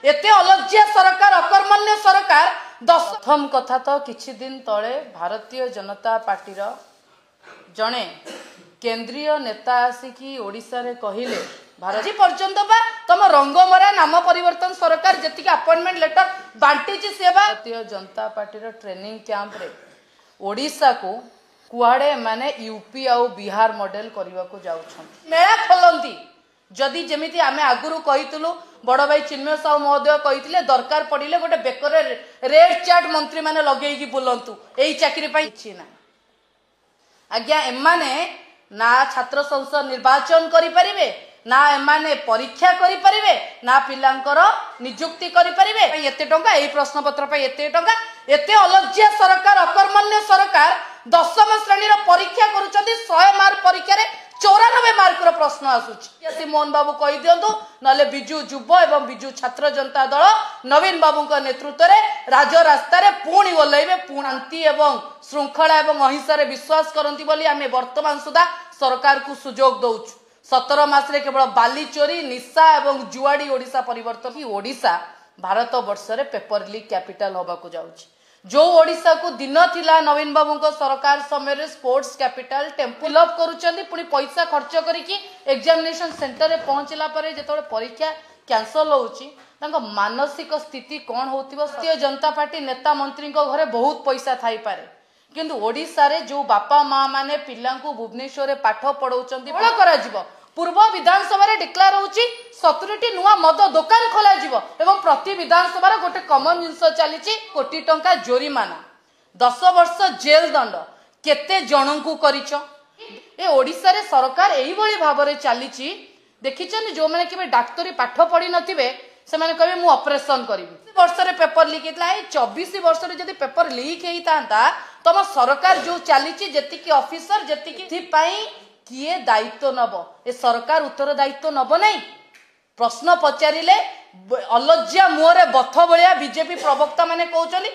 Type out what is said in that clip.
एते अलज्जिया सरकार अकर्मण्य सरकार प्रथम कथा तो किछि दिन तले भारतीय जनता पार्टीर जणे केंद्रीय नेता आसिकी ओडिशा रे कहिले भारत पर्यंत बा तुम रंगमरा नाम परिवर्तन सरकार जति अपॉइंटमेंट लेटर बांटी सेवा भारतीय जनता पार्टीर ट्रेनिंग कैंप रे ओडिशा को कुआड़े माने यूपी आउ बिहार मॉडल करने को जाउछंती मेला खोलंती जदि जेमिति आमे आगुरु कहितलु बड़ भाई चिन्मय साहू महोदय कहिथिले दरकार पड़िले गोटे बेकरे रेड चार्ट मंत्री माने लगेई बुलंतु एई चाकरी पई छि ना आज्ञा एमाने ना छात्र संसद निर्वाचन करि परिबे ना एमाने परीक्षा करि परिबे ना पिलांकर नियुक्ति करि परिबे एते टंका एई प्रश्न पत्र पे एते टंका एते अलज्जिया सरकार अकर्मण्य सरकार 10म श्रेणी परीक्षा करूछंती 100 मार्क परीक्षा रे 94 मार्क रो प्रश्न आसुछि मोहन बाबू कहि दियंतु नले बिजू युव एवं बिजू छात्र जनता दल नवीन बाबू नेतृत्व रे राज रास्ता रे पुणी ओल्लैबे शांति एवं श्रृंखला एवं अहिंसा रे विश्वास करंती बोली आमे वर्तमान सुधा सरकार को सुजोग दउछु 17 मास रे केवल बाली चोरी निशा एवं जुआड़ी ओडिशा परिवर्तन की ओडिशा भारत वर्ष रे पेपर लीक कैपिटल होबा को जाउछि जो ओडिशा को दिन थिला नवीन बाबू को सरकार समय स्पोर्ट्स कैपिटल टेम्पल अप करूचंदी पुनी पैसा खर्च करिकी एग्जामिनेशन सेंटर रे पहुंचला परे जेतोळे परीक्षा कैंसल होउची तांको मानसिक स्थिति कोन होतिबो भारतीय जनता पार्टी नेता मंत्री को घरे बहुत पैसा थाई पारे किंतु ओडिशा रे जो बापा मां माने पिल्लांको भुवनेश्वर रे पाठ पढौचंदी बळ करा जिवो पूर्व विधानसभा रे डिक्लेयर होउची 70टी नुआ मद दुकान खोला जिवो एवं प्रति विधानसभा रे गोटे कॉमन जिंस चलीची कोटी टंका जोरिमाना 10 वर्ष जेल दंड केते जनंकु करिचो ए ओडिशा रे सरकार एही भली भाबरे चलीची देखिचन जो माने केबे डाक्टरी पाठ पढी नथिबे से माने कहबे मु ऑपरेशन करिवि वर्ष रे पेपर लीक हेतला ए 24 वर्ष रे जदी पेपर लीक हेइतांता तम सरकार जो चलीची जेति की ऑफिसर जेति की थि पई किए दायित्व नब ए सरकार उत्तर दायित्व नब नहीं प्रश्न पचारिले अलज्जिया मुहरे बथ भलिया बीजेपी प्रवक्ता माने कहउचली।